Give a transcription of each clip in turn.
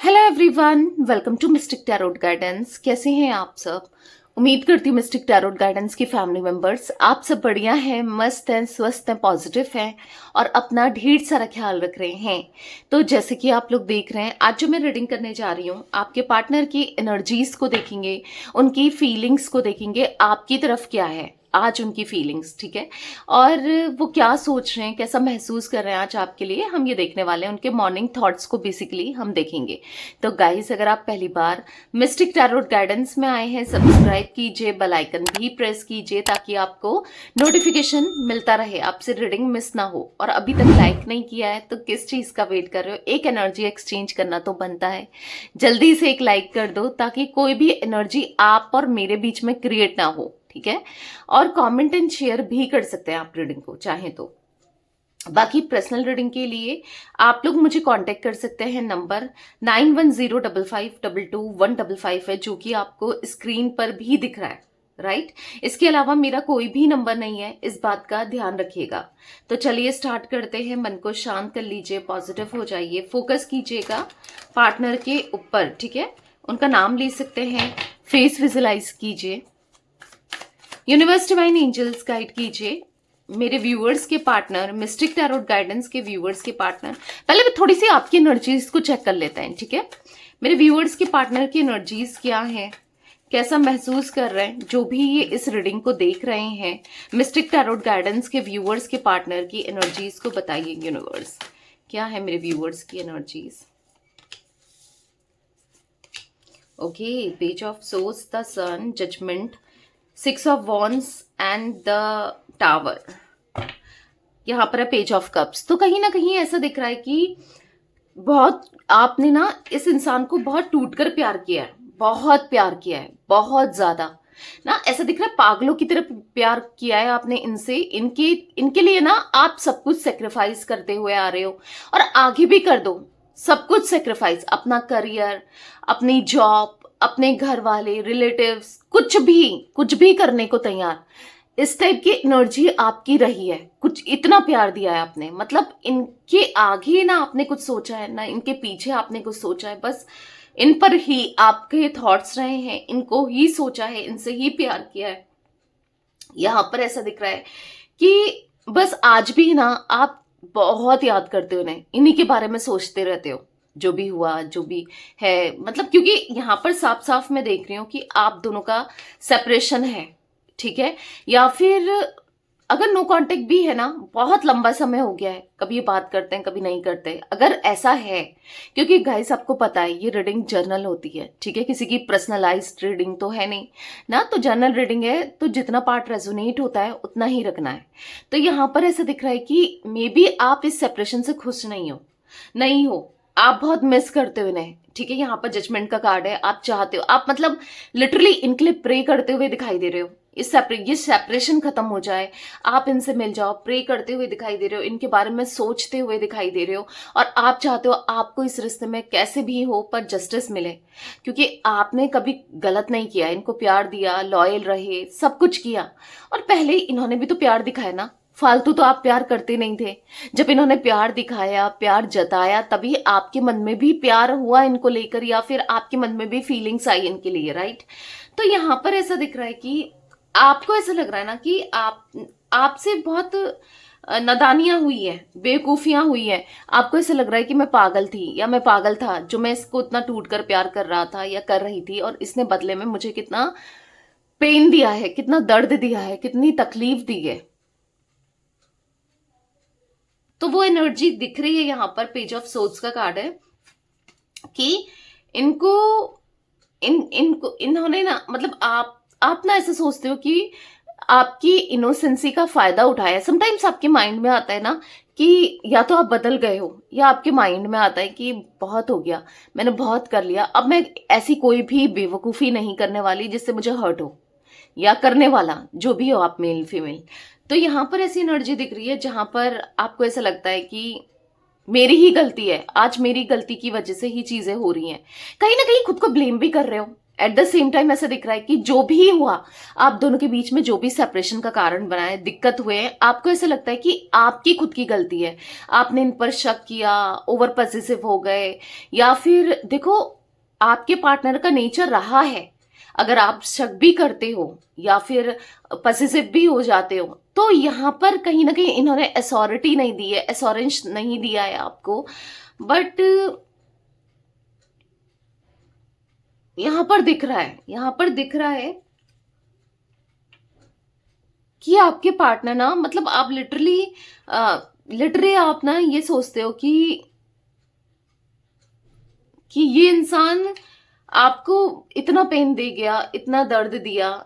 Hello everyone, welcome to mystic tarot guidance. कैसे हैं आप सब? उम्मीद करती हूँ मिस्टिक टैरोट गाइडेंस की फैमिली मेंबर्स आप सब बढ़िया हैं, मस्त हैं, स्वस्थ हैं, पॉजिटिव हैं और अपना ढेर सारा ख्याल रख रहे हैं। तो जैसे कि आप लोग देख रहे हैं, आज जो मैं रीडिंग करने जा रही हूँ, आपके पार्टनर की एनर्जीज को देखेंगे, उनकी फीलिंग्स को देखेंगे, आपकी तरफ क्या है आज उनकी फीलिंग्स, ठीक है, और वो क्या सोच रहे हैं, कैसा महसूस कर रहे हैं आज आपके लिए, हम ये देखने वाले हैं। उनके मॉर्निंग थॉट्स को बेसिकली हम देखेंगे। तो गाइस, अगर आप पहली बार मिस्टिक टैरोट गाइडेंस में आए हैं, सब्सक्राइब कीजिए, बेल आइकन भी प्रेस कीजिए ताकि आपको नोटिफिकेशन मिलता रहे, आपसे रीडिंग मिस ना हो। और अभी तक लाइक नहीं किया है तो किस चीज का वेट कर रहे हो? एक एनर्जी एक्सचेंज करना तो बनता है, जल्दी से एक लाइक कर दो ताकि कोई भी एनर्जी आप और मेरे बीच में क्रिएट ना हो, ठीक है। और कमेंट एंड शेयर भी कर सकते हैं आप रीडिंग को चाहें तो। बाकी पर्सनल रीडिंग के लिए आप लोग मुझे कांटेक्ट कर सकते हैं, नंबर 9105522155 है, जो कि आपको स्क्रीन पर भी दिख रहा है, राइट। इसके अलावा मेरा कोई भी नंबर नहीं है, इस बात का ध्यान रखिएगा। तो चलिए स्टार्ट करते हैं। मन को शांत कर लीजिए, पॉजिटिव हो जाइए, फोकस कीजिएगा पार्टनर के ऊपर, ठीक है। उनका नाम ले सकते हैं, फेस विजुलाइज कीजिए, यूनिवर्स डिवाइन एंजल्स गाइड कीजिए मेरे व्यूअर्स के पार्टनर, मिस्टिक टैरोट गाइडेंस के व्यूअर्स के पार्टनर। पहले थोड़ी सी आपकी एनर्जीज को चेक कर लेते हैं, ठीक है। मेरे व्यूअर्स के पार्टनर की एनर्जीज क्या है, कैसा महसूस कर रहे हैं, जो भी ये इस रीडिंग को देख रहे हैं। मिस्टिक टैरोट गाइडेंस के व्यूअर्स के पार्टनर की एनर्जीज को बताइए यूनिवर्स, क्या है मेरे व्यूअर्स की energies. Okay, page of swords, the sun, judgement, 6 of wands and the tower. यहाँ पर है पेज ऑफ कप्स। तो कहीं ना कहीं ऐसा दिख रहा है कि बहुत आपने ना इस इंसान को बहुत टूटकर प्यार किया है, बहुत प्यार किया है, बहुत ज्यादा ना। ऐसा दिख रहा है पागलों की तरह प्यार किया है आपने इनसे। इनके लिए ना आप सब कुछ सेक्रीफाइस करते हुए आ रहे हो और आगे भी कर दो सब कुछ सेक्रीफाइस। अपना करियर, अपनी जॉब, अपने घर वाले, रिलेटिव्स, कुछ भी करने को तैयार। इस टाइप की एनर्जी आपकी रही है। कुछ इतना प्यार दिया है आपने, मतलब इनके आगे ना आपने कुछ सोचा है ना इनके पीछे आपने कुछ सोचा है। बस इन पर ही आपके थॉट्स रहे हैं, इनको ही सोचा है, इनसे ही प्यार किया है। यहां पर ऐसा दिख रहा है कि बस आज भी ना आप बहुत याद करते हो उन्हें, इन्हीं के बारे में सोचते रहते हो, जो भी हुआ, जो भी है। मतलब क्योंकि यहां पर साफ साफ मैं देख रही हूं कि आप दोनों का सेपरेशन है, ठीक है। या फिर अगर नो कांटेक्ट भी है ना, बहुत लंबा समय हो गया है, कभी बात करते हैं कभी नहीं करते, अगर ऐसा है। क्योंकि गाइस आपको पता है ये रीडिंग जर्नल होती है, ठीक है, किसी की पर्सनलाइज्ड रीडिंग तो है नहीं ना। तो जर्नल रीडिंग है तो जितना पार्ट रेजोनेट होता है उतना ही रखना है। तो यहाँ पर ऐसा दिख रहा है कि मे बी आप इस सेपरेशन से खुश नहीं हो, आप बहुत मिस करते हो इन्हें, ठीक है। यहाँ पर जजमेंट का कार्ड है, आप चाहते हो, आप मतलब लिटरली इनके लिए प्रे करते हुए दिखाई दे रहे हो, ये सेपरेशन खत्म हो जाए, आप इनसे मिल जाओ, प्रे करते हुए दिखाई दे रहे हो, इनके बारे में सोचते हुए दिखाई दे रहे हो। और आप चाहते हो आपको इस रिश्ते में कैसे भी हो पर जस्टिस मिले, क्योंकि आपने कभी गलत नहीं किया, इनको प्यार दिया, लॉयल रहे, सब कुछ किया। और पहले इन्होंने भी तो प्यार दिखाया ना, फालतू तो आप प्यार करते नहीं थे। जब इन्होंने प्यार दिखाया, प्यार जताया, तभी आपके मन में भी प्यार हुआ इनको लेकर, या फिर आपके मन में भी फीलिंग्स आई इनके लिए, राइट। तो यहाँ पर ऐसा दिख रहा है कि आपको ऐसा लग रहा है ना कि आपसे बहुत नादानियां हुई है, बेवकूफियां हुई है। आपको ऐसा लग रहा है कि मैं पागल थी या मैं पागल था जो मैं इसको इतना टूट कर प्यार कर रहा था या कर रही थी, और इसने बदले में मुझे कितना पेन दिया है, कितना दर्द दिया है, कितनी तकलीफ दी है। तो वो एनर्जी दिख रही है यहाँ पर। पेज ऑफ सोर्ड्स का कार्ड है कि इन्होंने ना, मतलब आप ना ऐसे सोचते हो कि आपकी इनोसेंसी का फायदा उठाया। समटाइम्स आपके माइंड में आता है ना कि या तो आप बदल गए हो, या आपके माइंड में आता है कि बहुत हो गया, मैंने बहुत कर लिया, अब मैं ऐसी कोई भी बेवकूफी नहीं करने वाली जिससे मुझे हर्ट हो, या करने वाला जो भी हो आप, मेल फीमेल। तो यहाँ पर ऐसी एनर्जी दिख रही है जहां पर आपको ऐसा लगता है कि मेरी ही गलती है, आज मेरी गलती की वजह से ही चीजें हो रही हैं। कहीं ना कहीं खुद को ब्लेम भी कर रहे हो एट द सेम टाइम ऐसा दिख रहा है कि जो भी हुआ, आप दोनों के बीच में जो भी सेपरेशन का कारण बना है, दिक्कत हुए हैं, आपको ऐसा लगता है कि आपकी खुद की गलती है, आपने इन पर शक किया, ओवर पॉसेसिव हो गए, या फिर देखो आपके पार्टनर का नेचर रहा है, अगर आप शक भी करते हो या फिर पॉसेसिव भी हो जाते हो, तो यहाँ पर कहीं ना कहीं इन्होंने अथॉरिटी नहीं दी है, एश्योरेंस नहीं दिया है आपको। बट यहां पर दिख रहा है, यहां पर दिख रहा है कि आपके पार्टनर ना, मतलब आप लिटरली आप ना ये सोचते हो कि ये इंसान आपको इतना पेन दे गया, इतना दर्द दिया,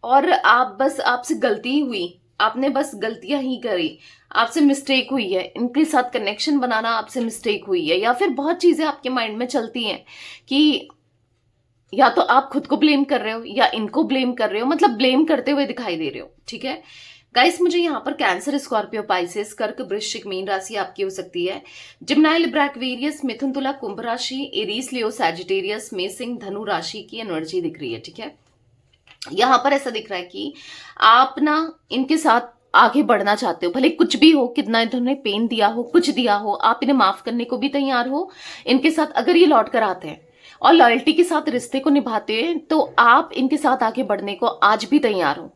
और आप बस, आपसे गलती हुई, आपने बस गलतियां ही करी, आपसे मिस्टेक हुई है, इनके साथ कनेक्शन बनाना आपसे मिस्टेक हुई है, या फिर बहुत चीजें आपके माइंड में चलती हैं कि या तो आप खुद को ब्लेम कर रहे हो या इनको ब्लेम कर रहे हो, मतलब ब्लेम करते हुए दिखाई दे रहे हो। ठीक है गाइस, मुझे यहाँ पर कैंसर, स्कॉर्पियो, पाइसेस, कर्क, वृश्चिक, मीन राशि आपकी हो सकती है। जिम्नाई, लिब्रा, एक्वेरियस, मिथुन, तुला, कुंभ राशि, एरीज, लियो, सैजिटेरियस, मेषिंग, धनु राशि की एनर्जी दिख रही है। ठीक है, यहाँ पर ऐसा दिख रहा है कि आप ना इनके साथ आगे बढ़ना चाहते हो, भले कुछ भी हो, कितना इन्होंने पेन दिया हो, कुछ दिया हो, आप इन्हें माफ करने को भी तैयार हो इनके साथ, अगर ये लौट कर आते हैं और लॉयल्टी के साथ रिश्ते को निभाते हैं, तो आप इनके साथ आगे बढ़ने को आज भी तैयार हो।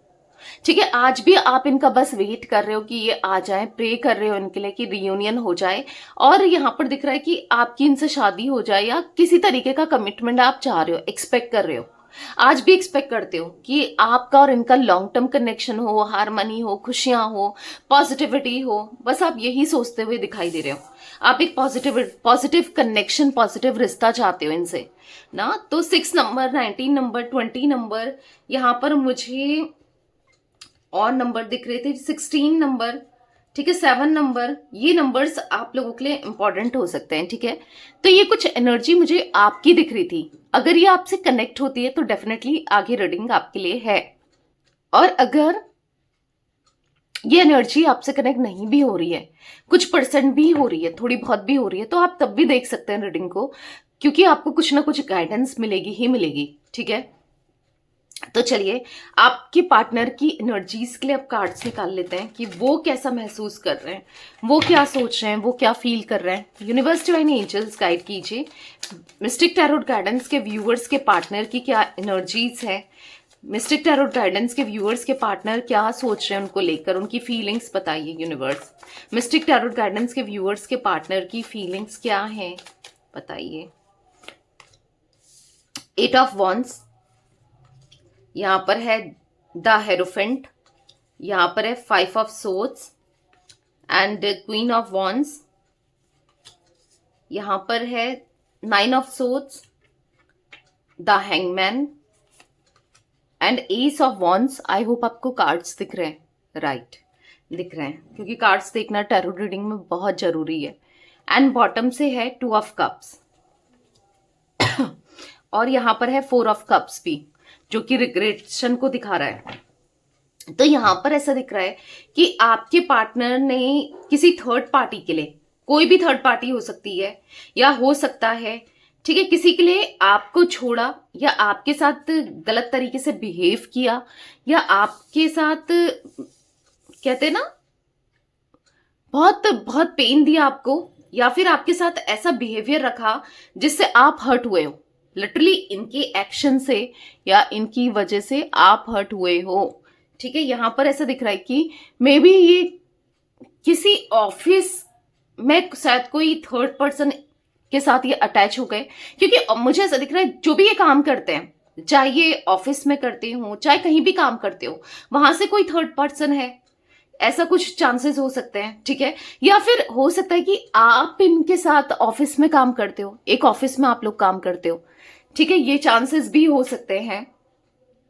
ठीक है, आज भी आप इनका बस वेट कर रहे हो कि ये आ जाए, प्रे कर रहे हो इनके लिए कि रियूनियन हो जाए, और यहाँ पर दिख रहा है कि आपकी इनसे शादी हो जाए, या किसी तरीके का कमिटमेंट आप चाह रहे हो, एक्सपेक्ट कर रहे हो, आज भी एक्सपेक्ट करते हो कि आपका और इनका लॉन्ग टर्म कनेक्शन हो, हारमनी हो, खुशियां हो, पॉजिटिविटी हो, बस आप यही सोचते हुए दिखाई दे रहे हो। आप एक पॉजिटिव कनेक्शन, पॉजिटिव रिश्ता चाहते हो इनसे ना। तो 6 नंबर, 19 नंबर, 20 नंबर, यहाँ पर मुझे और नंबर दिख रहे थे, 16 नंबर, ठीक है, 7 नंबर, ये नंबर्स आप लोगों के लिए इंपॉर्टेंट हो सकते हैं। ठीक है, तो ये कुछ एनर्जी मुझे आपकी दिख रही थी, अगर ये आपसे कनेक्ट होती है तो डेफिनेटली आगे रीडिंग आपके लिए है, और अगर ये एनर्जी आपसे कनेक्ट नहीं भी हो रही है, कुछ परसेंट भी हो रही है, थोड़ी बहुत भी हो रही है, तो आप तब भी देख सकते हैं रीडिंग को, क्योंकि आपको कुछ ना कुछ गाइडेंस मिलेगी ही मिलेगी। ठीक है, तो चलिए आपके पार्टनर की एनर्जीज के लिए अब कार्ड्स निकाल लेते हैं कि वो कैसा महसूस कर रहे हैं, वो क्या सोच रहे हैं, वो क्या फील कर रहे हैं। यूनिवर्स डिवाइन एंजल्स गाइड कीजिए, मिस्टिक टैरोट गाइडेंस के व्यूअर्स के पार्टनर की क्या एनर्जीज है, मिस्टिक टैरोट गाइडेंस के व्यूअर्स के पार्टनर क्या सोच रहे हैं उनको लेकर, उनकी फीलिंग्स बताइए यूनिवर्स। मिस्टिक टैरोट गाइडेंस के व्यूअर्स के पार्टनर की फीलिंग्स क्या है बताइए। 8 ऑफ वॉन्ड्स, यहां पर है द हेरोफेंट, यहां पर है 5 of swords and queen of wands, यहां पर है 9 of swords, the hangman and S of wands. I hope आपको कार्ड्स दिख रहे हैं, राइट दिख रहे हैं, क्योंकि कार्ड्स देखना टैरो रीडिंग में बहुत जरूरी है। एंड बॉटम से है 2 ऑफ कप्स और यहां पर है 4 ऑफ कप्स भी, जो कि रिग्रेशन को दिखा रहा है। तो यहां पर ऐसा दिख रहा है कि आपके पार्टनर ने किसी थर्ड पार्टी के लिए, कोई भी थर्ड पार्टी हो सकती है या हो सकता है, ठीक है, किसी के लिए आपको छोड़ा या आपके साथ गलत तरीके से बिहेव किया, या आपके साथ कहते ना बहुत बहुत पेन दिया आपको, या फिर आपके साथ ऐसा बिहेवियर रखा जिससे आप हर्ट हुए हो, लिटरली इनके एक्शन से या इनकी वजह से आप हर्ट हुए हो। ठीक है, यहां पर ऐसा दिख रहा है कि मे बी ये किसी ऑफिस में शायद कोई थर्ड पर्सन के साथ ये अटैच हो गए, क्योंकि मुझे ऐसा दिख रहा है जो भी ये काम करते हैं, चाहे ये ऑफिस में करते हो चाहे कहीं भी काम करते हो, वहां से कोई थर्ड पर्सन है, ऐसा कुछ चांसेस हो सकते हैं। ठीक है, या फिर हो सकता है कि आप इनके साथ ऑफिस में काम करते हो, एक ऑफिस में आप लोग काम करते हो। ठीक है, ये चांसेस भी हो सकते हैं,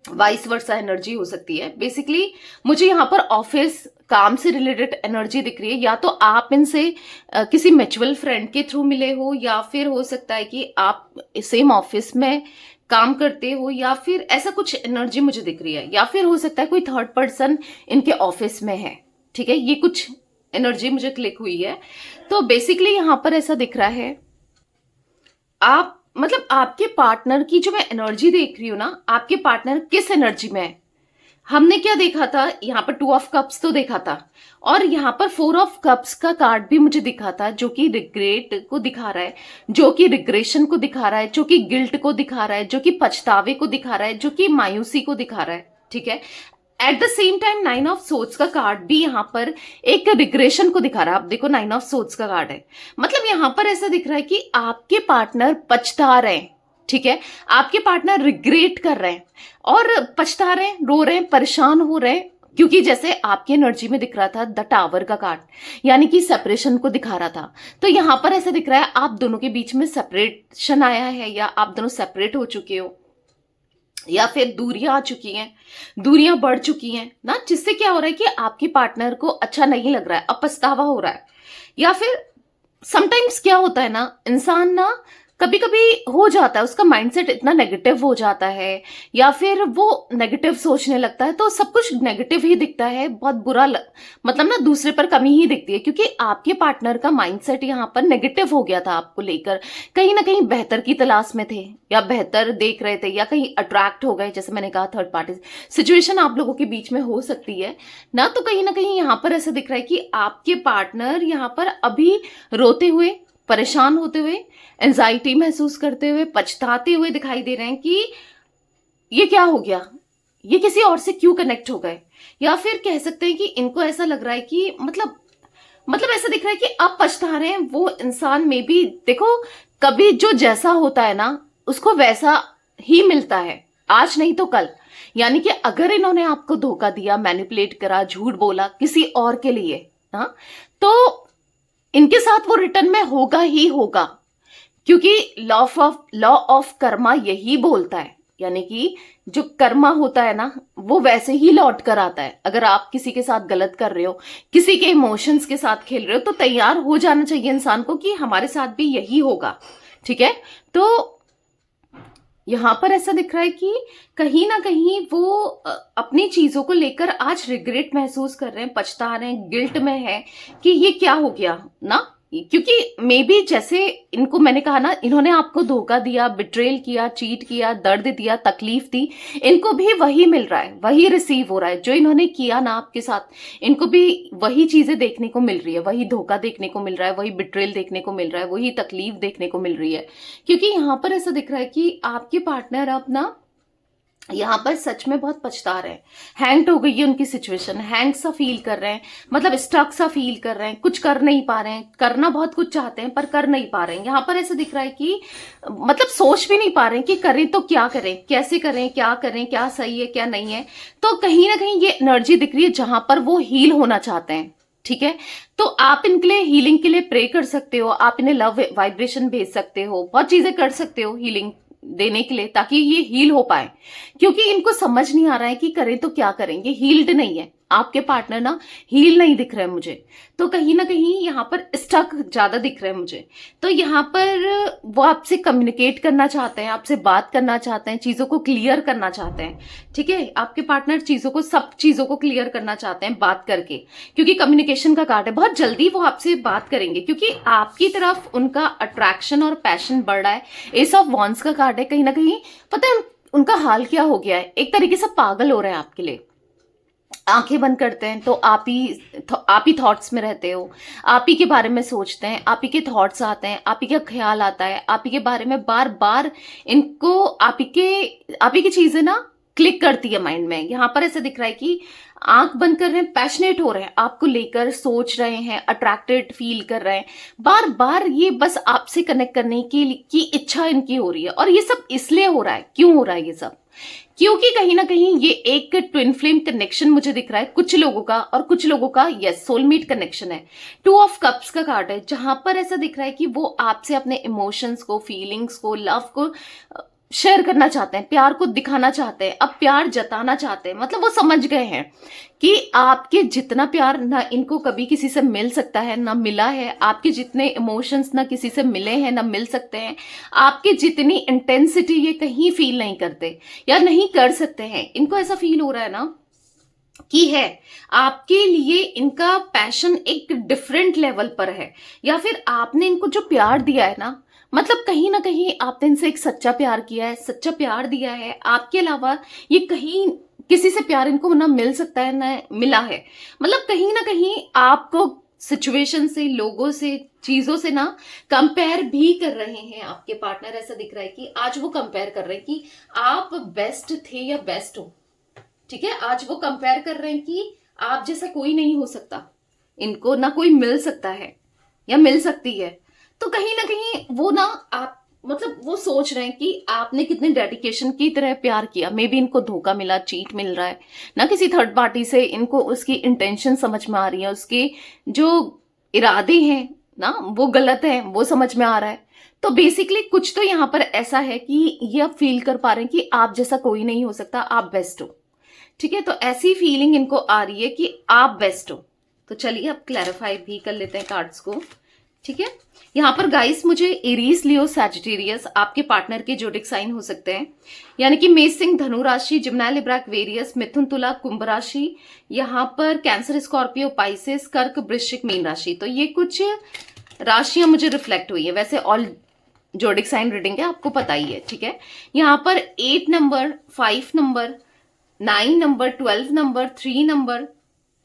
वाइस वर्सा एनर्जी हो सकती है। बेसिकली मुझे यहाँ पर ऑफिस काम से रिलेटेड एनर्जी दिख रही है, या तो आप इनसे किसी म्यूचुअल फ्रेंड के थ्रू मिले हो, या फिर हो सकता है कि आप सेम ऑफिस में काम करते हो, या फिर ऐसा कुछ एनर्जी मुझे दिख रही है, या फिर हो सकता है कोई थर्ड पर्सन इनके ऑफिस में है। ठीक है, ये कुछ एनर्जी मुझे क्लिक हुई है। तो बेसिकली यहां पर ऐसा दिख रहा है, आप मतलब आपके पार्टनर की जो मैं एनर्जी देख रही हूँ ना, आपके पार्टनर किस एनर्जी में है। हमने क्या देखा था, यहाँ पर 2 ऑफ कप्स तो देखा था, और यहाँ पर 4 ऑफ कप्स का कार्ड भी मुझे दिखा था, जो कि रिग्रेट को दिखा रहा है, जो कि रिग्रेशन को दिखा रहा है, जो कि गिल्ट को दिखा रहा है, जो कि पछतावे को दिखा रहा है, जो कि मायूसी को दिखा रहा है। ठीक है, at the same time 9 of swords का कार्ड भी यहाँ पर एक रिग्रेशन को दिखा रहा है। आप देखो 9 ऑफ सोर्ड्स का कार्ड है, मतलब यहाँ पर ऐसा दिख रहा है कि आपके पार्टनर पछता रहे हैं। ठीक है, आपके पार्टनर रिग्रेट कर रहे हैं और पछता रहे हैं, रो रहे हैं, परेशान हो रहे हैं, क्योंकि जैसे आपकी एनर्जी में दिख रहा था द टावर का कार्ड, यानी कि सेपरेशन को दिखा रहा था। तो यहाँ पर ऐसा दिख रहा है आप दोनों के बीच में सेपरेशन आया है, या आप दोनों सेपरेट हो चुके हो, या फिर दूरियां आ चुकी हैं, दूरियां बढ़ चुकी हैं ना, जिससे क्या हो रहा है कि आपके पार्टनर को अच्छा नहीं लग रहा है, अब पछतावा हो रहा है। या फिर समटाइम्स क्या होता है ना, इंसान ना कभी कभी हो जाता है, उसका माइंडसेट इतना नेगेटिव हो जाता है, या फिर वो नेगेटिव सोचने लगता है, तो सब कुछ नेगेटिव ही दिखता है, बहुत मतलब ना दूसरे पर कमी ही दिखती है, क्योंकि आपके पार्टनर का माइंडसेट यहाँ पर नेगेटिव हो गया था आपको लेकर। कहीं ना कहीं बेहतर की तलाश में थे, या बेहतर देख रहे थे, या कहीं अट्रैक्ट हो गए, जैसे मैंने कहा थर्ड पार्टी सिचुएशन आप लोगों के बीच में हो सकती है ना। तो कहीं ना कहीं यहाँ पर ऐसा दिख रहा है कि आपके पार्टनर यहाँ पर अभी रोते हुए, परेशान होते हुए, एंजाइटी महसूस करते हुए, पछताते हुए दिखाई दे रहे हैं कि ये क्या हो गया, ये किसी और से क्यों कनेक्ट हो गए। या फिर कह सकते हैं कि इनको ऐसा लग रहा है कि मतलब ऐसा दिख रहा है कि अब पछता रहे हैं वो इंसान में भी। देखो, कभी जो जैसा होता है ना उसको वैसा ही मिलता है, आज नहीं तो कल। यानी कि अगर इन्होंने आपको धोखा दिया, मैनिपुलेट करा, झूठ बोला किसी और के लिए, हाँ, तो इनके साथ वो रिटर्न में होगा ही होगा, क्योंकि लॉ ऑफ कर्मा यही बोलता है। यानी कि जो कर्मा होता है ना वो वैसे ही लौट कर आता है। अगर आप किसी के साथ गलत कर रहे हो, किसी के इमोशंस के साथ खेल रहे हो, तो तैयार हो जाना चाहिए इंसान को कि हमारे साथ भी यही होगा। ठीक है, तो यहां पर ऐसा दिख रहा है कि कहीं ना कहीं वो अपनी चीजों को लेकर आज रिग्रेट महसूस कर रहे हैं, पछता रहे हैं, गिल्ट में है कि ये क्या हो गया ना। क्योंकि मे बी जैसे इनको मैंने कहा ना, इन्होंने आपको धोखा दिया, बिट्रेल किया, चीट किया, दर्द दिया, तकलीफ दी, इनको भी वही मिल रहा है, वही रिसीव हो रहा है जो इन्होंने किया ना आपके साथ। इनको भी वही चीजें देखने को मिल रही है, वही धोखा देखने को मिल रहा है, वही बिट्रेल देखने को मिल रहा है, वही तकलीफ देखने को मिल रही है। क्योंकि यहां पर ऐसा दिख रहा है कि आपके पार्टनर अब ना यहाँ पर सच में बहुत पछता रहे हैं, हैंग्ड हो गई है उनकी सिचुएशन, हैंग सा फील कर रहे हैं, मतलब स्टक सा फील कर रहे हैं, कुछ कर नहीं पा रहे हैं, करना बहुत कुछ चाहते हैं पर कर नहीं पा रहे हैं। यहाँ पर ऐसा दिख रहा है कि मतलब सोच भी नहीं पा रहे हैं कि करें तो क्या करें, कैसे करें, क्या करें, क्या सही है क्या नहीं है। तो कहीं ना कहीं ये एनर्जी दिख रही है जहां पर वो हील होना चाहते हैं। ठीक है, तो आप इनके लिए हीलिंग के लिए प्रे कर सकते हो, आप इन्हें लव वाइब्रेशन भेज सकते हो, बहुत चीजें कर सकते हो हीलिंग देने के लिए, ताकि ये हील हो पाए। क्योंकि इनको समझ नहीं आ रहा है कि करें तो क्या करें, ये हील्ड नहीं है, आपके पार्टनर ना हील नहीं दिख रहे हैं मुझे। तो कहीं ना कहीं यहाँ पर स्टक ज्यादा दिख रहे हैं मुझे। तो यहाँ पर वो आपसे कम्युनिकेट करना चाहते हैं, आपसे बात करना चाहते हैं, चीजों को क्लियर करना चाहते हैं। ठीक है, आपके पार्टनर सब चीजों को क्लियर करना चाहते हैं बात करके, क्योंकि कम्युनिकेशन का कार्ड है, बहुत जल्दी वो आपसे बात करेंगे, क्योंकि आपकी तरफ उनका अट्रैक्शन और पैशन बढ़ रहा है। एस ऑफ वॉन्ड्स का कार्ड है, कहीं ना कहीं पता है उनका हाल क्या हो गया है, एक तरीके से पागल हो रहे हैं आपके लिए। आंखें बंद करते हैं तो आप ही थॉट्स में रहते हो, आप ही के बारे में सोचते हैं, आप ही के थॉट्स आते हैं, आप ही का ख्याल आता है, आप ही के बारे में बार बार इनको आप ही की चीजें ना क्लिक करती है माइंड में। यहाँ पर ऐसा दिख रहा है कि आंख बंद कर रहे हैं, पैशनेट हो रहे हैं, आपको लेकर सोच रहे हैं, अट्रैक्टेड फील कर रहे हैं, बार बार ये बस आपसे कनेक्ट करने की इच्छा इनकी हो रही है। और ये सब इसलिए हो रहा है, क्यों हो रहा है ये सब, क्योंकि कहीं ना कहीं ये एक ट्विन फ्लेम कनेक्शन मुझे दिख रहा है कुछ लोगों का, और कुछ लोगों का यस सोलमेट कनेक्शन है। 2 ऑफ कप्स का कार्ड है, जहां पर ऐसा दिख रहा है कि वो आपसे अपने इमोशंस को, फीलिंग्स को, लव को शेयर करना चाहते हैं, प्यार को दिखाना चाहते हैं, अब प्यार जताना चाहते हैं। मतलब वो समझ गए हैं कि आपके जितना प्यार ना इनको कभी किसी से मिल सकता है, ना मिला है, आपके जितने इमोशंस ना किसी से मिले हैं ना मिल सकते हैं, आपकी जितनी इंटेंसिटी ये कहीं फील नहीं करते या नहीं कर सकते हैं। इनको ऐसा फील हो रहा है ना कि है आपके लिए इनका पैशन एक डिफरेंट लेवल पर है, या फिर आपने इनको जो प्यार दिया है ना, मतलब कहीं ना कहीं आपने इनसे एक सच्चा प्यार किया है, सच्चा प्यार दिया है। आपके अलावा ये कहीं किसी से प्यार इनको ना मिल सकता है ना मिला है। मतलब कहीं ना कहीं आपको सिचुएशन से, लोगों से, चीजों से ना कंपेयर भी कर रहे हैं आपके पार्टनर। ऐसा दिख रहा है कि आज वो कंपेयर कर रहे हैं कि आप बेस्ट थे या बेस्ट हो। ठीक है, आज वो कंपेयर कर रहे हैं कि आप जैसा कोई नहीं हो सकता, इनको ना कोई मिल सकता है या मिल सकती है। तो कहीं ना कहीं वो ना आप मतलब वो सोच रहे हैं कि आपने कितने डेडिकेशन की तरह प्यार किया। मे बी इनको धोखा मिला, चीट मिल रहा है ना किसी थर्ड पार्टी से, इनको उसकी इंटेंशन समझ में आ रही है, उसके जो इरादे हैं ना वो गलत है, वो समझ में आ रहा है। तो बेसिकली कुछ तो यहाँ पर ऐसा है कि ये आप फील कर पा रहे हैं कि आप जैसा कोई नहीं हो सकता, आप बेस्ट हो। ठीक है, तो ऐसी फीलिंग इनको आ रही है कि आप बेस्ट हो। तो चलिए अब क्लैरिफाई भी कर लेते हैं कार्ड्स को। ठीक है, यहाँ पर गाइस मुझे एरीज, लियो, सैजिटेरियस आपके पार्टनर के जोडिक साइन हो सकते हैं, यानी कि मेष, सिंह, धनु राशि, जिम्ना, लिब्रा, एक्वेरियस, मिथुन, तुला, कुंभ राशि, यहाँ पर कैंसर, स्कॉर्पियो, पाइसेस, कर्क, वृश्चिक, मीन राशि। तो ये कुछ राशियां मुझे रिफ्लेक्ट हुई है। वैसे ऑल जोडिक साइन रीडिंग है, आपको पता ही है। ठीक है, यहाँ पर 8 number, 5 number, 9 number, 12 number, 3 number,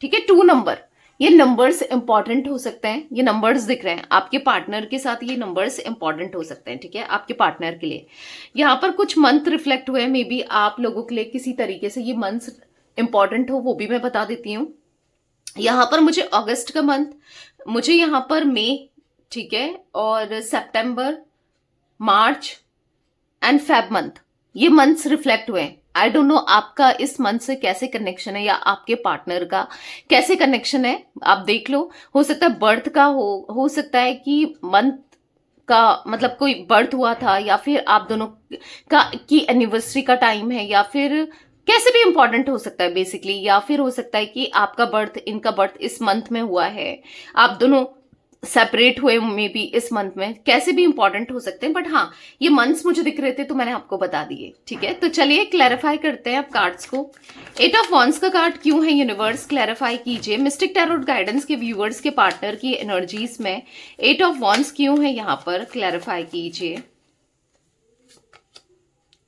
ठीक है, 2 नंबर, ये नंबर्स इंपॉर्टेंट हो सकते हैं। ये नंबर्स दिख रहे हैं आपके पार्टनर के साथ, ये नंबर्स इंपॉर्टेंट हो सकते हैं। ठीक है, आपके पार्टनर के लिए यहाँ पर कुछ मंथ रिफ्लेक्ट हुए हैं। मे बी आप लोगों के लिए किसी तरीके से ये मंथ इंपॉर्टेंट हो, वो भी मैं बता देती हूँ। यहाँ पर मुझे अगस्त का मंथ, मुझे यहाँ पर मई, ठीक है, और सितंबर, मार्च एंड फेब मंथ, ये मंथ्स रिफ्लेक्ट हुए हैं। आई डोंट नो आपका इस मंथ से कैसे कनेक्शन है या आपके पार्टनर का कैसे कनेक्शन है, आप देख लो। हो सकता है बर्थ का हो सकता है कि मंथ का मतलब कोई बर्थ हुआ था, या फिर आप दोनों का की एनिवर्सरी का टाइम है, या फिर कैसे भी इंपॉर्टेंट हो सकता है बेसिकली। या फिर हो सकता है कि आपका बर्थ, इनका बर्थ इस मंथ में हुआ है, आप दोनों सेपरेट हुए मे बी इस मंथ में, कैसे भी इंपॉर्टेंट हो सकते हैं। बट हाँ, ये मंथ्स मुझे दिख रहे थे तो मैंने आपको बता दिए। ठीक है, तो चलिए क्लैरिफाई करते हैं अब कार्ड्स को। 8 ऑफ वॉन्ड्स का कार्ड क्यों है यूनिवर्स, क्लैरिफाई कीजिए। मिस्टिक टैरोट गाइडेंस के व्यूअर्स के पार्टनर की एनर्जीज में 8 ऑफ वॉन्ड्स क्यों है यहाँ पर, क्लैरिफाई कीजिए।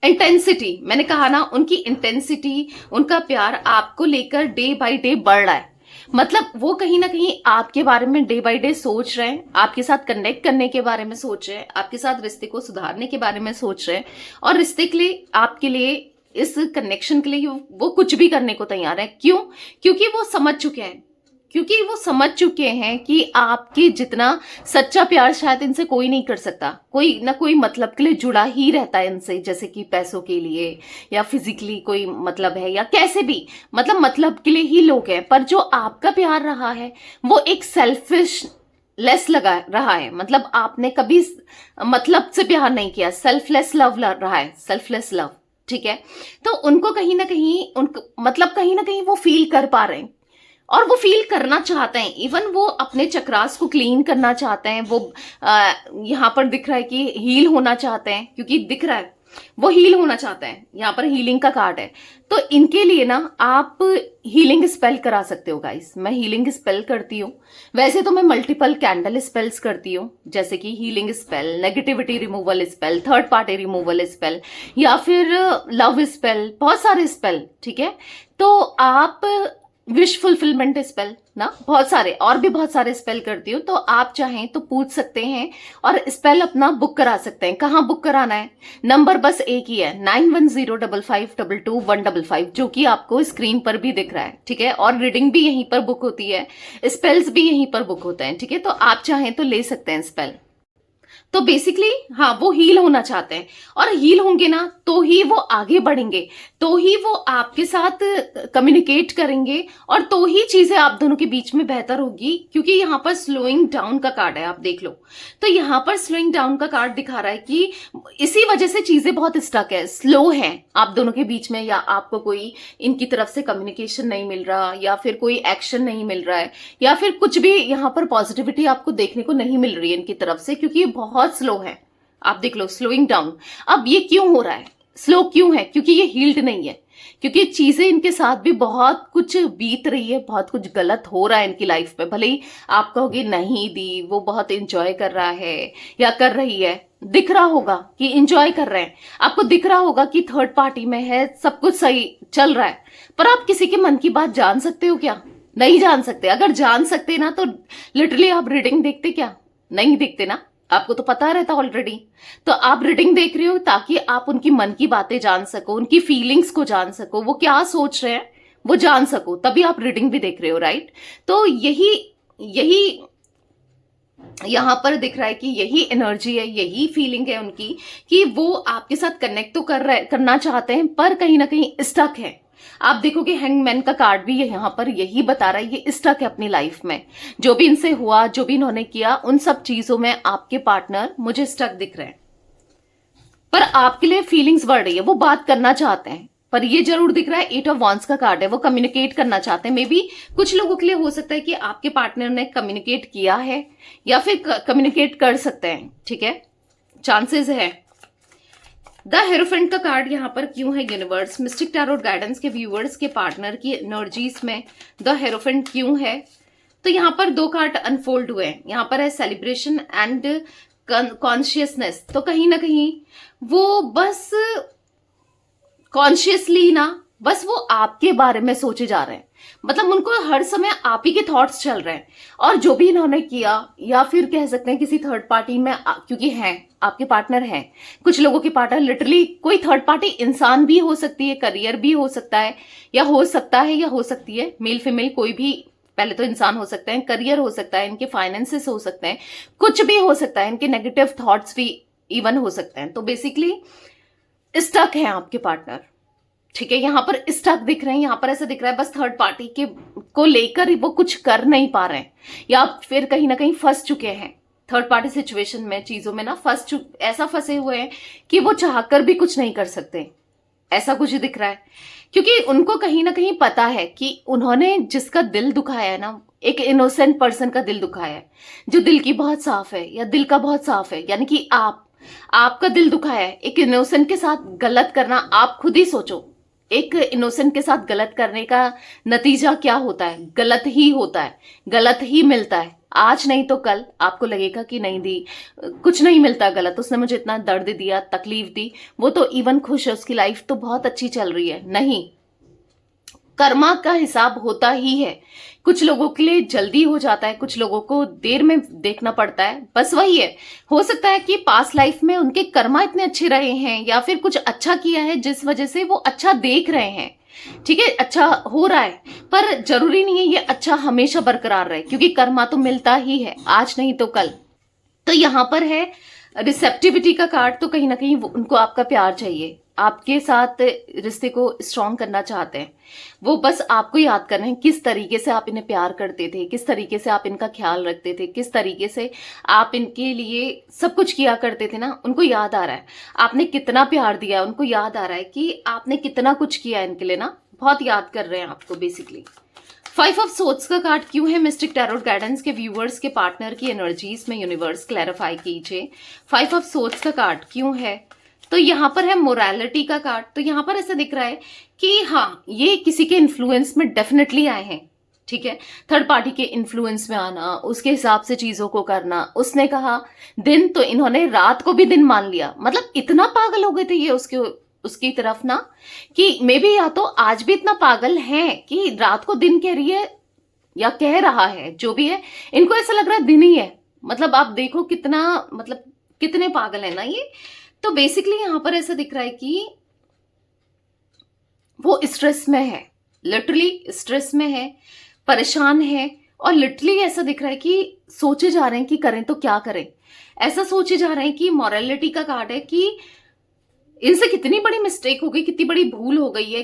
इंटेंसिटी, मैंने कहा ना, उनकी इंटेंसिटी, उनका प्यार आपको लेकर डे बाय डे बढ़ रहा है। मतलब वो कहीं ना कहीं आपके बारे में डे बाय डे सोच रहे हैं, आपके साथ कनेक्ट करने के बारे में सोच रहे हैं, आपके साथ रिश्ते को सुधारने के बारे में सोच रहे हैं, और रिश्ते के लिए, आपके लिए, इस कनेक्शन के लिए वो कुछ भी करने को तैयार है। क्यों? क्योंकि वो समझ चुके हैं, क्योंकि वो समझ चुके हैं कि आपकी जितना सच्चा प्यार शायद इनसे कोई नहीं कर सकता। कोई ना कोई मतलब के लिए जुड़ा ही रहता है इनसे, जैसे कि पैसों के लिए या फिजिकली कोई मतलब है, या कैसे भी मतलब के लिए ही लोग हैं। पर जो आपका प्यार रहा है वो एक सेल्फिश लेस लगा रहा है। मतलब आपने कभी मतलब से प्यार नहीं किया, सेल्फलेस लव रहा है, सेल्फलेस लव। ठीक है, तो उनको कहीं ना कहीं उनको मतलब कहीं ना कहीं वो फील कर पा रहे हैं, और वो फील करना चाहते हैं। इवन वो अपने चक्रास को क्लीन करना चाहते हैं। वो यहाँ पर दिख रहा है कि हील होना चाहते हैं, क्योंकि दिख रहा है वो हील होना चाहते हैं। यहाँ पर हीलिंग का कार्ड है, तो इनके लिए ना आप हीलिंग स्पेल करा सकते हो गाइस। मैं हीलिंग स्पेल करती हूँ, वैसे तो मैं मल्टीपल कैंडल स्पेल्स करती हूँ, जैसे कि healing spell, negativity removal spell, third party removal spell, या फिर लव स्पेल, बहुत सारे स्पेल। ठीक है, तो आप विश फुलफिलमेंट स्पेल ना, बहुत सारे और भी बहुत सारे स्पेल करती हूँ। तो आप चाहें तो पूछ सकते हैं और स्पेल अपना बुक करा सकते हैं। कहाँ बुक कराना है, नंबर बस एक ही है, 9105522155, जो कि आपको स्क्रीन पर भी दिख रहा है। ठीक है, और रीडिंग भी यहीं पर बुक होती है, स्पेल्स भी यहीं पर बुक होते हैं। ठीक है, तो आप चाहें तो ले सकते हैं स्पेल। तो बेसिकली हाँ, वो हील होना चाहते हैं, और हील होंगे ना तो ही वो आगे बढ़ेंगे, तो ही वो आपके साथ कम्युनिकेट करेंगे, और तो ही चीजें आप दोनों के बीच में बेहतर होगी। क्योंकि यहाँ पर स्लोइंग डाउन का कार्ड है, आप देख लो। तो यहाँ पर स्लोइंग डाउन का कार्ड दिखा रहा है कि इसी वजह से चीजें बहुत स्टक है, स्लो है आप दोनों के बीच में, या आपको कोई इनकी तरफ से कम्युनिकेशन नहीं मिल रहा, या फिर कोई एक्शन नहीं मिल रहा है, या फिर कुछ भी यहाँ पर पॉजिटिविटी आपको देखने को नहीं मिल रही है इनकी तरफ से, क्योंकि ये बहुत स्लो है। आप देख लो, स्लोइंग डाउन। अब ये क्यों हो रहा है, स्लो क्यों है? क्योंकि ये हील्ड नहीं है, क्योंकि चीजें इनके साथ भी बहुत कुछ बीत रही है, बहुत कुछ गलत हो रहा है इनकी लाइफ में। भले ही आप कहोगे नहीं दी, वो बहुत एंजॉय कर रहा है या कर रही है, दिख रहा होगा कि इंजॉय कर रहे हैं, आपको दिख रहा होगा कि थर्ड पार्टी में है, सब कुछ सही चल रहा है, पर आप किसी के मन की बात जान सकते हो क्या? नहीं जान सकते। अगर जान सकते ना तो लिटरली आप रीडिंग देखते क्या? नहीं देखते ना, आपको तो पता रहता ऑलरेडी। तो आप रीडिंग देख रहे हो ताकि आप उनकी मन की बातें जान सको, उनकी फीलिंग्स को जान सको, वो क्या सोच रहे हैं वो जान सको, तभी आप रीडिंग भी देख रहे हो, राइट? तो यही यही यहां पर दिख रहा है कि यही एनर्जी है, यही फीलिंग है उनकी कि वो आपके साथ कनेक्ट तो करना चाहते हैं, पर कहीं ना कहीं स्टक है। आप देखोगे हैंगमैन का कार्ड भी यहां पर यही बता रहा है, ये स्टक है अपनी लाइफ में। जो भी इनसे हुआ, जो भी इन्होंने किया, उन सब चीजों में आपके पार्टनर मुझे स्टक दिख रहे हैं, पर आपके लिए फीलिंग्स बढ़ रही है, वो बात करना चाहते हैं। पर ये जरूर दिख रहा है, 8 ऑफ वॉन्ड्स का कार्ड है, वो कम्युनिकेट करना चाहते हैं। मे बी कुछ लोगों के लिए हो सकता है कि आपके पार्टनर ने कम्युनिकेट किया है या फिर कम्युनिकेट कर सकते हैं, ठीक है, चांसेस है। द हेरोफेंट का कार्ड यहां पर क्यों है? यूनिवर्स मिस्टिक टैरोट गाइडेंस के व्यूअर्स के पार्टनर की एनर्जीज में द हेरोफेंट क्यों है? तो यहां पर 2 कार्ड अनफोल्ड हुए हैं। यहां पर है सेलिब्रेशन एंड कॉन्शियसनेस। तो कहीं ना कहीं वो बस कॉन्शियसली ना, बस वो आपके बारे में सोचे जा रहे हैं, मतलब उनको हर समय आप ही के थॉट्स चल रहे हैं। और जो भी इन्होंने किया, या फिर कह सकते हैं किसी थर्ड पार्टी में, क्योंकि हैं आपके पार्टनर हैं, कुछ लोगों के पार्टनर लिटरली कोई थर्ड पार्टी इंसान भी हो सकती है, करियर भी हो सकता है, या हो सकती है मेल फीमेल कोई भी। पहले तो इंसान हो सकते हैं, करियर हो सकता है, इनके फाइनेंसेस हो सकते हैं, कुछ भी हो सकता है, इनके नेगेटिव थॉट्स भी इवन हो सकते हैं। तो बेसिकली स्टक है आपके पार्टनर, ठीक है, यहां पर स्टक दिख रहे हैं। यहां पर ऐसा दिख रहा है बस थर्ड पार्टी के को लेकर वो कुछ कर नहीं पा रहे हैं, या फिर कहीं ना कहीं फंस चुके हैं थर्ड पार्टी सिचुएशन में, चीजों में ना ऐसा फंसे हुए हैं कि वो चाहकर भी कुछ नहीं कर सकते, ऐसा कुछ दिख रहा है। क्योंकि उनको कहीं ना कहीं पता है कि उन्होंने जिसका दिल दुखाया है ना, एक इनोसेंट पर्सन का दिल दुखाया है, जो दिल की बहुत साफ है, या दिल का बहुत साफ है, यानी कि आपका दिल दुखाया है। एक इनोसेंट के साथ गलत करना, आप खुद ही सोचो, एक इनोसेंट के साथ गलत करने का नतीजा क्या होता है? गलत ही होता है, गलत ही मिलता है। आज नहीं तो कल आपको लगेगा कि नहीं दी, कुछ नहीं मिलता गलत, उसने मुझे इतना दर्द दिया, तकलीफ दी, वो तो इवन खुश है, उसकी लाइफ तो बहुत अच्छी चल रही है। नहीं, कर्मा का हिसाब होता ही है। कुछ लोगों के लिए जल्दी हो जाता है, कुछ लोगों को देर में देखना पड़ता है, बस वही है। हो सकता है कि पास्ट लाइफ में उनके कर्मा इतने अच्छे रहे हैं, या फिर कुछ अच्छा किया है जिस वजह से वो अच्छा देख रहे हैं, ठीक है, अच्छा हो रहा है, पर जरूरी नहीं है ये अच्छा हमेशा बरकरार रहे, क्योंकि कर्मा तो मिलता ही है, आज नहीं तो कल। तो यहां पर है रिसेप्टिविटी का कार्ड। तो कहीं ना कहीं उनको आपका प्यार चाहिए, आपके साथ रिश्ते को स्ट्रॉन्ग करना चाहते हैं। वो बस आपको याद कर रहे हैं, किस तरीके से आप इन्हें प्यार करते थे, किस तरीके से आप इनका ख्याल रखते थे, किस तरीके से आप इनके लिए सब कुछ किया करते थे ना, उनको याद आ रहा है आपने कितना प्यार दिया, उनको याद आ रहा है कि आपने कितना कुछ किया इनके लिए ना, बहुत याद कर रहे हैं आपको बेसिकली। 5 ऑफ सोर्ड्स का कार्ड क्यों है? मिस्टिक टैरोट गाइडेंस के व्यूअर्स के पार्टनर की एनर्जीज में यूनिवर्स क्लैरिफाई कीजिए। 5 ऑफ सोर्ड्स का कार्ड क्यों है? तो यहां पर है मोरालिटी का कार्ड। तो यहां पर ऐसा दिख रहा है कि हाँ, ये किसी के इन्फ्लुएंस में डेफिनेटली आए हैं, ठीक है, थर्ड पार्टी के इन्फ्लुएंस में आना, उसके हिसाब से चीजों को करना। उसने कहा दिन, तो इन्होंने रात को भी दिन मान लिया, मतलब इतना पागल हो गए थे ये उसकी तरफ ना, कि मे बी या तो आज भी इतना पागल है कि रात को दिन कह रही है या कह रहा है, जो भी है, इनको ऐसा लग रहा है दिन ही है। मतलब आप देखो कितना, मतलब कितने पागल है ना ये। तो बेसिकली यहां पर ऐसा दिख रहा है कि वो स्ट्रेस में है, लिटरली स्ट्रेस में है, परेशान है, और लिटरली ऐसा दिख रहा है कि सोचे जा रहे हैं कि करें तो क्या करें। ऐसा सोचे जा रहे हैं कि मॉरलिटी का कार्ड है कि इनसे कितनी बड़ी मिस्टेक हो गई, कितनी बड़ी भूल हो गई है,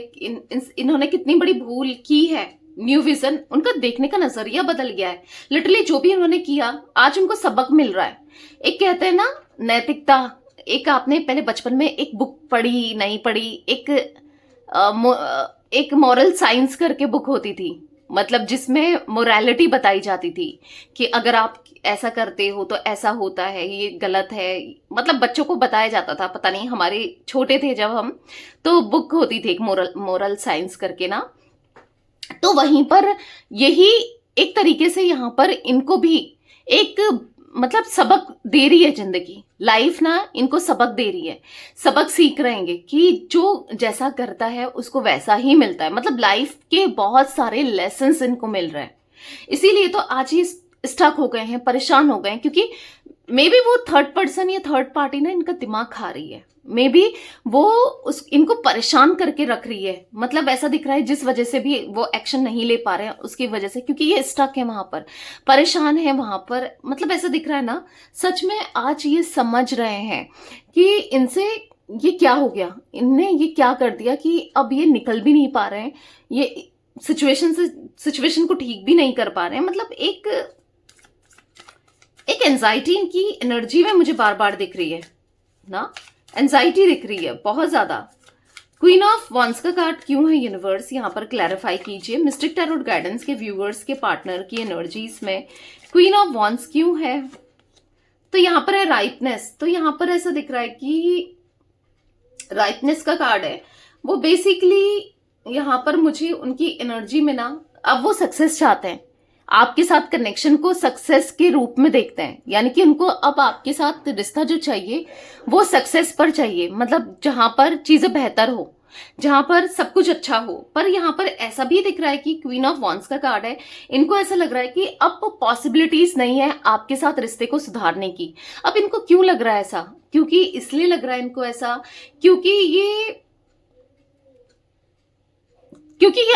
इन्होंने कितनी बड़ी भूल की है। न्यू विजन, उनका देखने का नजरिया बदल गया है। लिटरली जो भी उन्होंने किया, आज उनको सबक मिल रहा है। एक कहते हैं ना नैतिकता, एक आपने पहले बचपन में एक बुक पढ़ी नहीं पढ़ी, एक मॉरल साइंस करके बुक होती थी, मतलब जिसमें मोरालिटी बताई जाती थी कि अगर आप ऐसा करते हो तो ऐसा होता है, ये गलत है, मतलब बच्चों को बताया जाता था। पता नहीं, हमारे छोटे थे जब हम, तो बुक होती थी एक मोरल साइंस करके ना। तो वहीं पर यही एक तरीके से यहाँ पर इनको भी एक मतलब सबक दे रही है जिंदगी, लाइफ ना इनको सबक दे रही है, सबक सीख रहेंगे कि जो जैसा करता है उसको वैसा ही मिलता है। मतलब लाइफ के बहुत सारे लेसन्स इनको मिल रहे हैं, इसीलिए तो आज ये स्टक हो गए हैं, परेशान हो गए हैं, क्योंकि मे बी वो थर्ड पर्सन या थर्ड पार्टी ना इनका दिमाग खा रही है, मे बी वो इनको परेशान करके रख रही है। मतलब ऐसा दिख रहा है जिस वजह से भी वो एक्शन नहीं ले पा रहे हैं उसकी वजह से, क्योंकि ये स्टक है वहां पर, परेशान है वहां पर। मतलब ऐसा दिख रहा है ना, सच में आज ये समझ रहे हैं कि इनसे ये क्या हो गया, इनने ये क्या कर दिया कि अब ये निकल भी नहीं पा रहे हैं, ये सिचुएशन को ठीक भी नहीं कर पा रहे हैं। मतलब एक एंजाइटी इनकी एनर्जी में मुझे बार बार दिख रही है ना, एंजाइटी दिख रही है बहुत ज्यादा। क्वीन ऑफ वॉन्स का कार्ड क्यों है यूनिवर्स, यहाँ पर क्लैरिफाई कीजिए। मिस्टिक टैरोट गाइडेंस के व्यूअर्स के पार्टनर की एनर्जीज में क्वीन ऑफ वॉन्स क्यों है। तो यहाँ पर है राइपनेस, तो यहाँ पर ऐसा दिख रहा है कि राइपनेस का कार्ड है। वो बेसिकली यहाँ पर मुझे उनकी एनर्जी में ना, अब वो सक्सेस चाहते हैं, आपके साथ कनेक्शन को सक्सेस के रूप में देखते हैं, यानी कि उनको अब आपके साथ रिश्ता जो चाहिए वो सक्सेस पर चाहिए। मतलब जहां पर चीजें बेहतर हो, जहां पर सब कुछ अच्छा हो। पर यहाँ पर ऐसा भी दिख रहा है कि क्वीन ऑफ वॉन्स का कार्ड है, इनको ऐसा लग रहा है कि अब पॉसिबिलिटीज नहीं है आपके साथ रिश्ते को सुधारने की। अब इनको क्यों लग रहा है ऐसा, क्योंकि इसलिए लग रहा है इनको ऐसा क्योंकि ये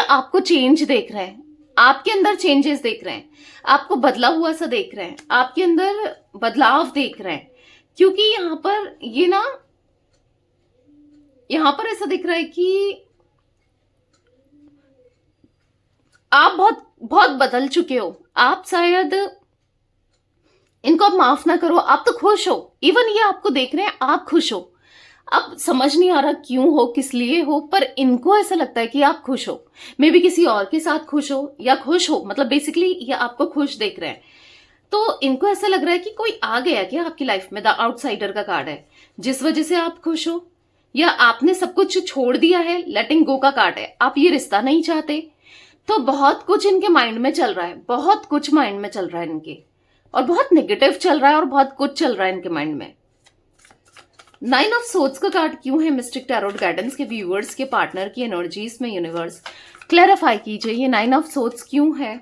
आपको चेंज देख रहे हैं, आपके अंदर चेंजेस देख रहे हैं, आपको बदला हुआ सा देख रहे हैं, आपके अंदर बदलाव देख रहे हैं। क्योंकि यहाँ पर ये ना, यहाँ पर ऐसा दिख रहा है कि आप बहुत बहुत बदल चुके हो, आप शायद इनको अब माफ ना करो, आप तो खुश हो, इवन ये आपको देख रहे हैं आप खुश हो। अब समझ नहीं आ रहा क्यों हो, किस लिए हो, पर इनको ऐसा लगता है कि आप खुश हो, मे बी किसी और के साथ खुश हो या खुश हो, मतलब बेसिकली ये आपको खुश देख रहे हैं। तो इनको ऐसा लग रहा है कि कोई आ गया क्या आपकी लाइफ में, द आउटसाइडर का कार्ड है, जिस वजह से आप खुश हो, या आपने सब कुछ छोड़ दिया है, लेटिंग गो का कार्ड है, आप ये रिश्ता नहीं चाहते। तो बहुत कुछ इनके माइंड में चल रहा है, बहुत कुछ माइंड में चल रहा है इनके, और बहुत नेगेटिव चल रहा है, और बहुत कुछ चल रहा है इनके माइंड में। 9 ऑफ सोर्ड्स का कार्ड क्यों है मिस्टिक टैरोट गाइडेंस के व्यूअर्स के पार्टनर की एनर्जीज में यूनिवर्स, क्लैरिफाई कीजिए ये 9 ऑफ सोर्ड्स क्यों है।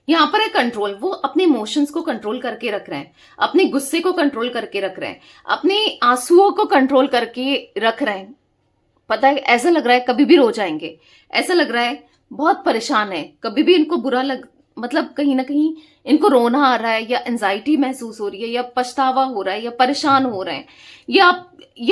यहां पर है कंट्रोल, वो अपने इमोशंस को कंट्रोल करके रख रहे हैं, अपने गुस्से को कंट्रोल करके रख रहे हैं, अपने आंसुओं को कंट्रोल करके रख रहे हैं। पता है, ऐसा लग रहा है कभी भी रो जाएंगे, ऐसा लग रहा है बहुत परेशान है, कभी भी इनको मतलब कहीं ना कहीं इनको रोना आ रहा है, या एंजाइटी महसूस हो रही है, या पछतावा हो रहा है, या परेशान हो रहे हैं, या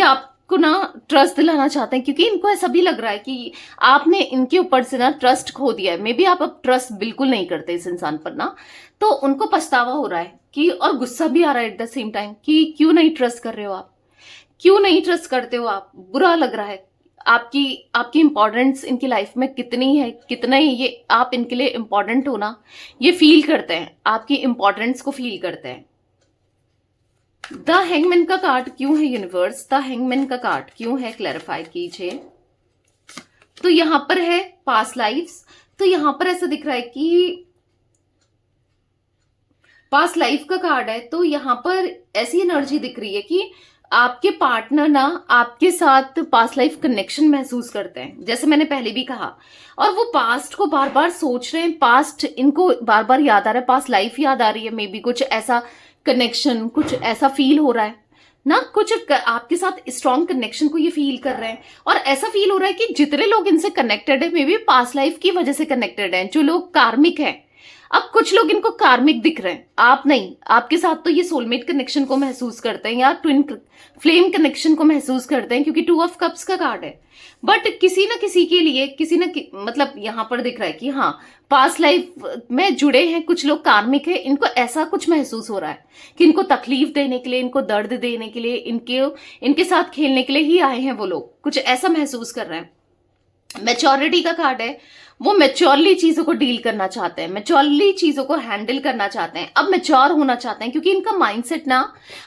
आपको ना ट्रस्ट दिलाना चाहते हैं, क्योंकि इनको ऐसा भी लग रहा है कि आपने इनके ऊपर से ना ट्रस्ट खो दिया है। मे बी आप अब ट्रस्ट बिल्कुल नहीं करते इस इंसान पर ना, तो उनको पछतावा हो रहा है कि, और गुस्सा भी आ रहा है एट द सेम टाइम कि क्यों नहीं ट्रस्ट कर रहे हो आप, क्यों नहीं ट्रस्ट करते हो आप, बुरा लग रहा है। आपकी इंपॉर्टेंस इनकी लाइफ में कितनी है, कितना ही ये आप इनके लिए इंपॉर्टेंट हो ना, ये फील करते हैं, आपकी इंपॉर्टेंस को फील करते हैं। द हैंगमैन का कार्ड क्यों है यूनिवर्स, द हैंगमैन का कार्ड क्यों है, क्लैरिफाई कीजिए। तो यहां पर है पास्ट लाइफ्स, तो यहां पर ऐसा दिख रहा है कि पास्ट लाइफ का कार्ड है, तो यहां पर ऐसी एनर्जी दिख रही है कि आपके पार्टनर ना आपके साथ पास्ट लाइफ कनेक्शन महसूस करते हैं, जैसे मैंने पहले भी कहा, और वो पास्ट को बार बार सोच रहे हैं, पास्ट इनको बार बार याद आ रहा है, पास्ट लाइफ याद आ रही है, मे बी कुछ ऐसा कनेक्शन, कुछ ऐसा फील हो रहा है ना, कुछ आपके साथ स्ट्रॉन्ग कनेक्शन को ये फील कर रहे हैं। और ऐसा फील हो रहा है कि जितने लोग इनसे कनेक्टेड है, मे बी पास्ट लाइफ की वजह से कनेक्टेड है, जो लोग कार्मिक हैं। अब कुछ लोग इनको कार्मिक दिख रहे हैं, आप नहीं, आपके साथ तो ये सोलमेट कनेक्शन को महसूस करते हैं, या ट्विन फ्लेम कनेक्शन को महसूस करते हैं, क्योंकि 2 ऑफ कप्स का कार्ड है। बट किसी ना किसी के लिए मतलब यहां पर दिख रहा है कि हाँ, पास्ट लाइफ में जुड़े हैं कुछ लोग, कार्मिक है, इनको ऐसा कुछ महसूस हो रहा है कि इनको तकलीफ देने के लिए, इनको दर्द देने के लिए, इनके साथ खेलने के लिए ही आए हैं वो लोग, कुछ ऐसा महसूस कर रहे हैं। मैच्योरिटी का कार्ड है, वो मैच्योरली चीजों को डील करना चाहते हैं, मैच्योरली चीजों को हैंडल करना चाहते हैं, अब मैच्योर होना चाहते हैं, क्योंकि इनका माइंडसेट ना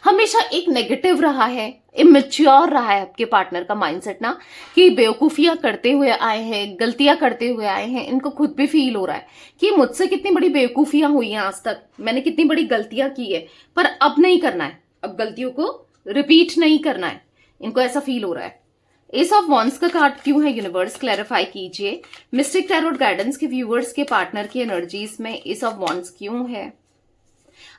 हमेशा एक नेगेटिव रहा है, इमेच्योर रहा है आपके पार्टनर का माइंडसेट ना, कि बेवकूफियां करते हुए आए हैं, गलतियां करते हुए आए हैं। इनको खुद भी फील हो रहा है कि मुझसे कितनी बड़ी बेवकूफियां हुई हैं आज तक, मैंने कितनी बड़ी गलतियां की है, पर अब नहीं करना है, अब गलतियों को रिपीट नहीं करना है। इनको ऐसा फील हो रहा है। एस ऑफ वॉन्ड्स का कार्ड क्यों है यूनिवर्स, क्लैरिफाई कीजिए। मिस्टिक टैरोट गाइडेंस के व्यूअर्स के पार्टनर की एनर्जीज में एस ऑफ वॉन्ड्स क्यों है।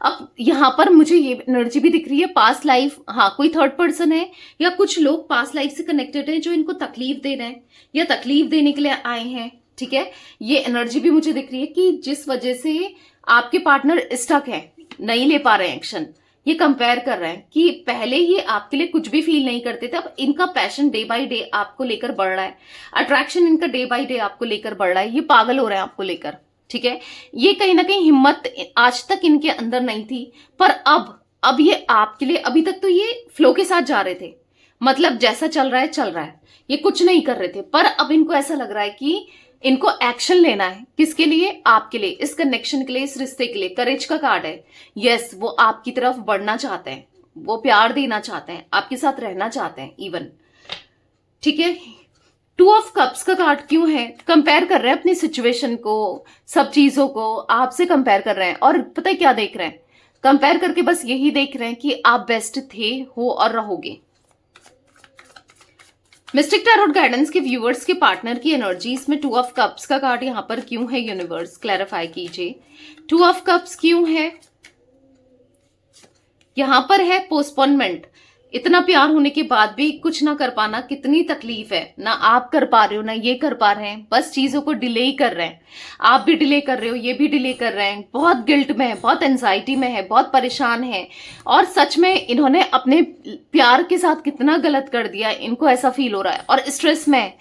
अब यहां पर मुझे ये एनर्जी भी दिख रही है पास्ट लाइफ, हाँ कोई थर्ड पर्सन है या कुछ लोग पास्ट लाइफ से कनेक्टेड हैं जो इनको तकलीफ दे रहे हैं या तकलीफ देने के लिए आए हैं। ठीक है, ये एनर्जी भी मुझे दिख रही है कि जिस वजह से आपके पार्टनर स्टक है, नहीं ले पा रहे हैं एक्शन। ये कंपेयर कर रहे हैं कि पहले ये आपके लिए कुछ भी फील नहीं करते थे, अब इनका पैशन डे बाय डे आपको लेकर बढ़ रहा है, अट्रैक्शन इनका डे बाय डे आपको लेकर बढ़ रहा है, ये पागल हो रहे हैं आपको लेकर। ठीक है, ये कहीं ना कहीं हिम्मत आज तक इनके अंदर नहीं थी, पर अब ये आपके लिए, अभी तक तो ये फ्लो के साथ जा रहे थे, मतलब जैसा चल रहा है चल रहा है, ये कुछ नहीं कर रहे थे, पर अब इनको ऐसा लग रहा है कि इनको एक्शन लेना है। किसके लिए? आपके लिए, इस कनेक्शन के लिए, इस रिश्ते के लिए। करेज का कार्ड है। यस, वो आपकी तरफ बढ़ना चाहते हैं, वो प्यार देना चाहते हैं, आपके साथ रहना चाहते हैं इवन। ठीक है, टू ऑफ कप्स का कार्ड क्यों है? कंपेयर कर रहे हैं अपनी सिचुएशन को, सब चीजों को आपसे कंपेयर कर रहे हैं, और पता है क्या देख रहे हैं? कंपेयर करके बस यही देख रहे हैं कि आप बेस्ट थे, हो और रहोगे। मिस्टिक टैरोट गाइडेंस के व्यूअर्स के पार्टनर की एनर्जीज में टू ऑफ कप्स का कार्ड यहां पर क्यों है यूनिवर्स, क्लैरिफाई कीजिए। टू ऑफ कप्स क्यों है? यहां पर है पोस्टपोनमेंट। इतना प्यार होने के बाद भी कुछ ना कर पाना कितनी तकलीफ है, ना आप कर पा रहे हो ना ये कर पा रहे हैं, बस चीजों को डिले ही कर रहे हैं। आप भी डिले कर रहे हो, ये भी डिले कर रहे हैं, बहुत गिल्ट में है, बहुत एंजाइटी में है, बहुत परेशान है, और सच में इन्होंने अपने प्यार के साथ कितना गलत कर दिया, इनको ऐसा फील हो रहा है, और स्ट्रेस में है।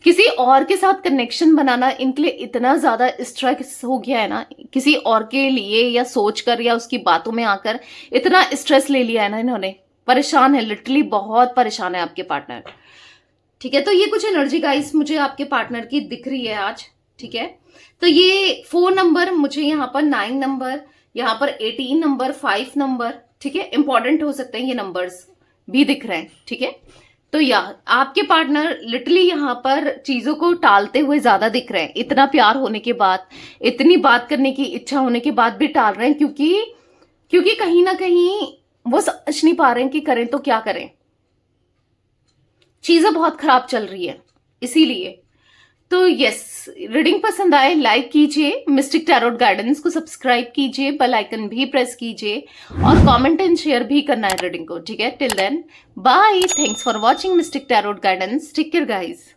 किसी और के साथ कनेक्शन बनाना इनके लिए इतना ज्यादा स्ट्रेस हो गया है ना, किसी और के लिए या सोचकर या उसकी बातों में आकर इतना स्ट्रेस ले लिया है ना इन्होंने, परेशान है, लिटरली बहुत परेशान है आपके पार्टनर। ठीक है, तो ये कुछ एनर्जी गाइस मुझे आपके पार्टनर की दिख रही है आज। ठीक है, तो ये 4 नंबर, मुझे यहाँ पर 9 नंबर, यहाँ पर 18 नंबर, 5 नंबर, ठीक है, इंपॉर्टेंट हो सकते हैं ये नंबर्स भी दिख रहे हैं। ठीक है, तो आपके पार्टनर लिटरली यहाँ पर चीजों को टालते हुए ज्यादा दिख रहे हैं, इतना प्यार होने के बाद, इतनी बात करने की इच्छा होने के बाद भी टाल रहे हैं, क्योंकि कहीं ना कहीं वो समझ नहीं पा रहे हैं कि करें तो क्या करें, चीजें बहुत खराब चल रही है इसीलिए। तो यस, रीडिंग पसंद आए लाइक कीजिए, मिस्टिक टैरोट गाइडेंस को सब्सक्राइब कीजिए, बेल आइकन भी प्रेस कीजिए, और कमेंट एंड शेयर भी करना है रीडिंग को। ठीक है, till then bye, thanks for watching mystic tarot guidance, take care guys.